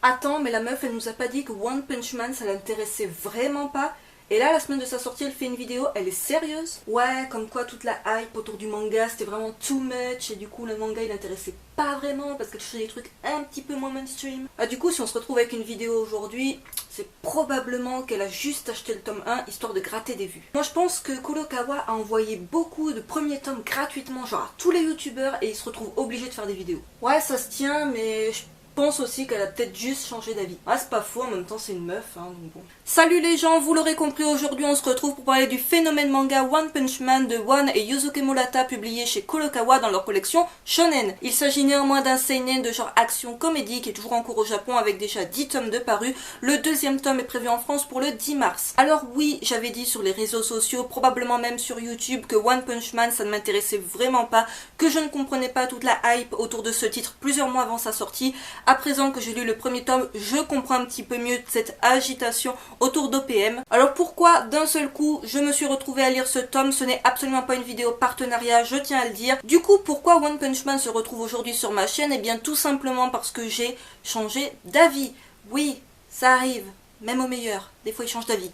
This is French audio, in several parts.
Attends, mais la meuf, elle nous a pas dit que One Punch Man, ça l'intéressait vraiment pas. Et là, la semaine de sa sortie, elle fait une vidéo, elle est sérieuse? Ouais, comme quoi toute la hype autour du manga, c'était vraiment too much, et du coup, le manga, il l'intéressait pas vraiment, parce qu'elle faisait des trucs un petit peu moins mainstream. Ah, du coup, si on se retrouve avec une vidéo aujourd'hui, c'est probablement qu'elle a juste acheté le tome 1, histoire de gratter des vues. Moi, je pense que Kurokawa a envoyé beaucoup de premiers tomes gratuitement, genre à tous les youtubeurs, et il se retrouve obligé de faire des vidéos. Ouais, ça se tient, mais je pense aussi qu'elle a peut-être juste changé d'avis. Ah, c'est pas faux, en même temps c'est une meuf, hein, donc bon. Salut les gens, vous l'aurez compris, aujourd'hui on se retrouve pour parler du phénomène manga One Punch Man de One et Yusuke Murata publié chez Kurokawa dans leur collection Shonen. Il s'agit néanmoins d'un seinen de genre action-comédie qui est toujours en cours au Japon avec déjà 10 tomes de parus. Le deuxième tome est prévu en France pour le 10 mars. Alors oui, j'avais dit sur les réseaux sociaux, probablement même sur YouTube, que One Punch Man ça ne m'intéressait vraiment pas, que je ne comprenais pas toute la hype autour de ce titre plusieurs mois avant sa sortie. À présent que j'ai lu le premier tome, je comprends un petit peu mieux cette agitation autour d'OPM. Alors pourquoi d'un seul coup je me suis retrouvée à lire ce tome? Ce n'est absolument pas une vidéo partenariat, je tiens à le dire. Du coup, pourquoi One Punch Man se retrouve aujourd'hui sur ma chaîne? Eh bien tout simplement parce que j'ai changé d'avis. Oui, ça arrive, même au meilleur, des fois il change d'avis.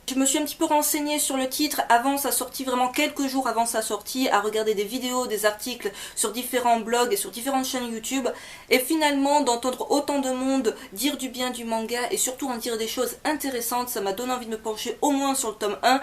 Je me suis un petit peu renseignée sur le titre avant sa sortie, vraiment quelques jours avant sa sortie, à regarder des vidéos, des articles sur différents blogs et sur différentes chaînes YouTube. Et finalement, d'entendre autant de monde dire du bien du manga et surtout en dire des choses intéressantes, ça m'a donné envie de me pencher au moins sur le tome 1.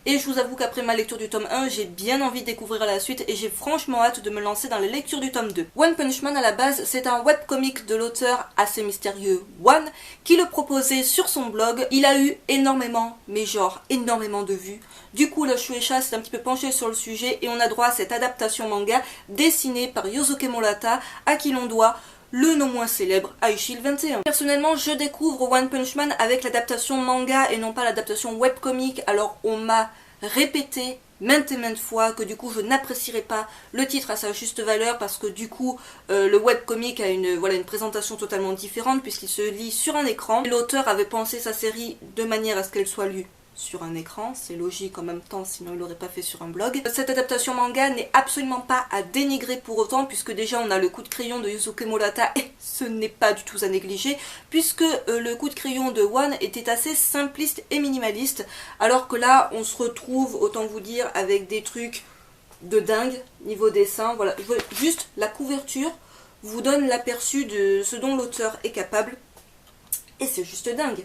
Et je vous avoue qu'après ma lecture du tome 1, j'ai bien envie de découvrir la suite et j'ai franchement hâte de me lancer dans la lecture du tome 2. One Punch Man à la base, c'est un webcomic de l'auteur assez mystérieux One qui le proposait sur son blog. Il a eu énormément, mais genre énormément de vues. Du coup, la Shueisha s'est un petit peu penchée sur le sujet et on a droit à cette adaptation manga dessinée par Yusuke Murata, à qui l'on doit le non moins célèbre Aishil 21. Personnellement, je découvre One Punch Man avec l'adaptation manga et non pas l'adaptation webcomic. Alors on m'a répété maintes et maintes fois que du coup je n'apprécierais pas le titre à sa juste valeur parce que du coup le webcomic a une présentation totalement différente puisqu'il se lit sur un écran. L'auteur avait pensé sa série de manière à ce qu'elle soit lue sur un écran, c'est logique en même temps, sinon il l'aurait pas fait sur un blog. Cette adaptation manga n'est absolument pas à dénigrer pour autant, puisque déjà on a le coup de crayon de Yusuke Murata et ce n'est pas du tout à négliger, puisque le coup de crayon de One était assez simpliste et minimaliste, alors que là on se retrouve, autant vous dire, avec des trucs de dingue niveau dessin. Voilà, juste la couverture vous donne l'aperçu de ce dont l'auteur est capable, et c'est juste dingue.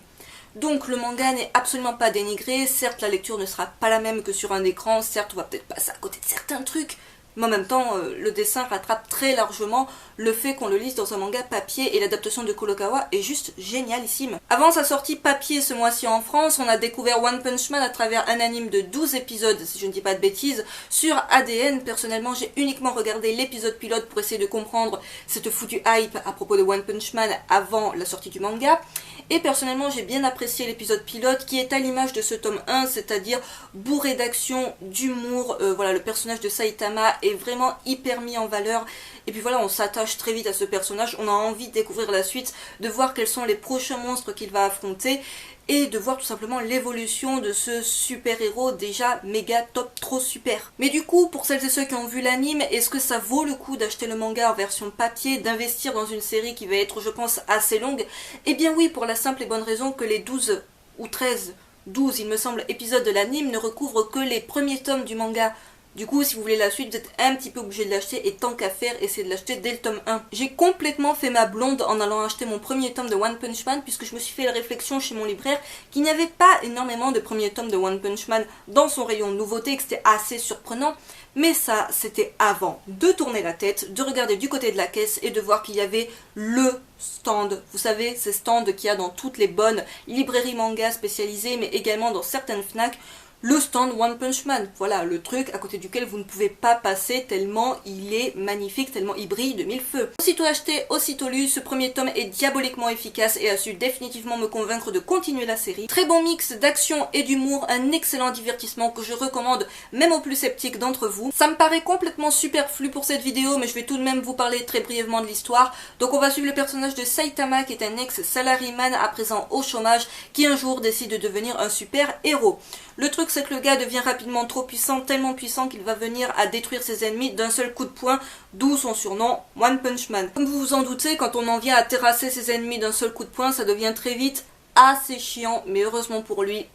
Donc le manga n'est absolument pas dénigré, certes la lecture ne sera pas la même que sur un écran, certes on va peut-être passer à côté de certains trucs, mais en même temps le dessin rattrape très largement le fait qu'on le lise dans un manga papier et l'adaptation de Kurokawa est juste génialissime. Avant sa sortie papier ce mois-ci en France, on a découvert One Punch Man à travers un anime de 12 épisodes, si je ne dis pas de bêtises, sur ADN. Personnellement j'ai uniquement regardé l'épisode pilote pour essayer de comprendre cette foutue hype à propos de One Punch Man avant la sortie du manga. Et personnellement j'ai bien apprécié l'épisode pilote qui est à l'image de ce tome 1, c'est-à-dire bourré d'action, d'humour. Voilà, le personnage de Saitama est vraiment hyper mis en valeur. Et puis voilà, on s'attache très vite à ce personnage, on a envie de découvrir la suite, de voir quels sont les prochains monstres qu'il va affronter et de voir tout simplement l'évolution de ce super-héros déjà méga top trop super. Mais du coup, pour celles et ceux qui ont vu l'anime, est-ce que ça vaut le coup d'acheter le manga en version papier, d'investir dans une série qui va être, je pense, assez longue? Eh bien oui, pour la simple et bonne raison que les 12 ou 13, 12 il me semble, épisodes de l'anime ne recouvrent que les premiers tomes du manga. Du coup, si vous voulez la suite, vous êtes un petit peu obligé de l'acheter et tant qu'à faire, essayez de l'acheter dès le tome 1. J'ai complètement fait ma blonde en allant acheter mon premier tome de One Punch Man puisque je me suis fait la réflexion chez mon libraire qu'il n'y avait pas énormément de premiers tomes de One Punch Man dans son rayon de nouveautés et que c'était assez surprenant. Mais ça, c'était avant de tourner la tête, de regarder du côté de la caisse et de voir qu'il y avait le stand. Vous savez, ces stands qu'il y a dans toutes les bonnes librairies manga spécialisées mais également dans certaines FNAC. Le stand One Punch Man, voilà le truc à côté duquel vous ne pouvez pas passer tellement il est magnifique, tellement il brille de mille feux. Aussitôt acheté, aussitôt lu, ce premier tome est diaboliquement efficace et a su définitivement me convaincre de continuer la série. Très bon mix d'action et d'humour, un excellent divertissement que je recommande même aux plus sceptiques d'entre vous. Ça me paraît complètement superflu pour cette vidéo mais je vais tout de même vous parler très brièvement de l'histoire. Donc on va suivre le personnage de Saitama qui est un ex-salaryman à présent au chômage qui un jour décide de devenir un super héros. Le truc c'est que le gars devient rapidement trop puissant, tellement puissant qu'il va venir à détruire ses ennemis d'un seul coup de poing, d'où son surnom One Punch Man. Comme vous vous en doutez, quand on en vient à terrasser ses ennemis d'un seul coup de poing, ça devient très vite assez chiant, mais heureusement pour lui,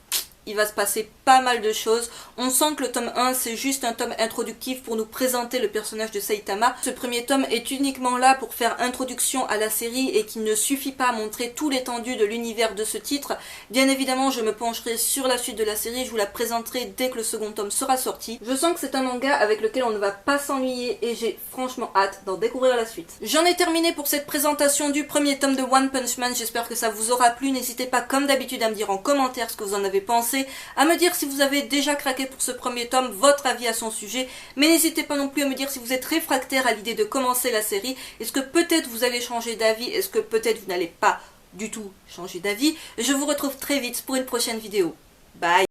il va se passer pas mal de choses. On sent que le tome 1 c'est juste un tome introductif pour nous présenter le personnage de Saitama. Ce premier tome est uniquement là pour faire introduction à la série et qui ne suffit pas à montrer tout l'étendue de l'univers de ce titre. Bien évidemment je me pencherai sur la suite de la série, je vous la présenterai dès que le second tome sera sorti. Je sens que c'est un manga avec lequel on ne va pas s'ennuyer et j'ai franchement hâte d'en découvrir la suite. J'en ai terminé pour cette présentation du premier tome de One Punch Man, j'espère que ça vous aura plu. N'hésitez pas comme d'habitude à me dire en commentaire ce que vous en avez pensé, à me dire si vous avez déjà craqué pour ce premier tome, votre avis à son sujet, mais n'hésitez pas non plus à me dire si vous êtes réfractaire à l'idée de commencer la série, est-ce que peut-être vous allez changer d'avis, est-ce que peut-être vous n'allez pas du tout changer d'avis. Je vous retrouve très vite pour une prochaine vidéo. Bye.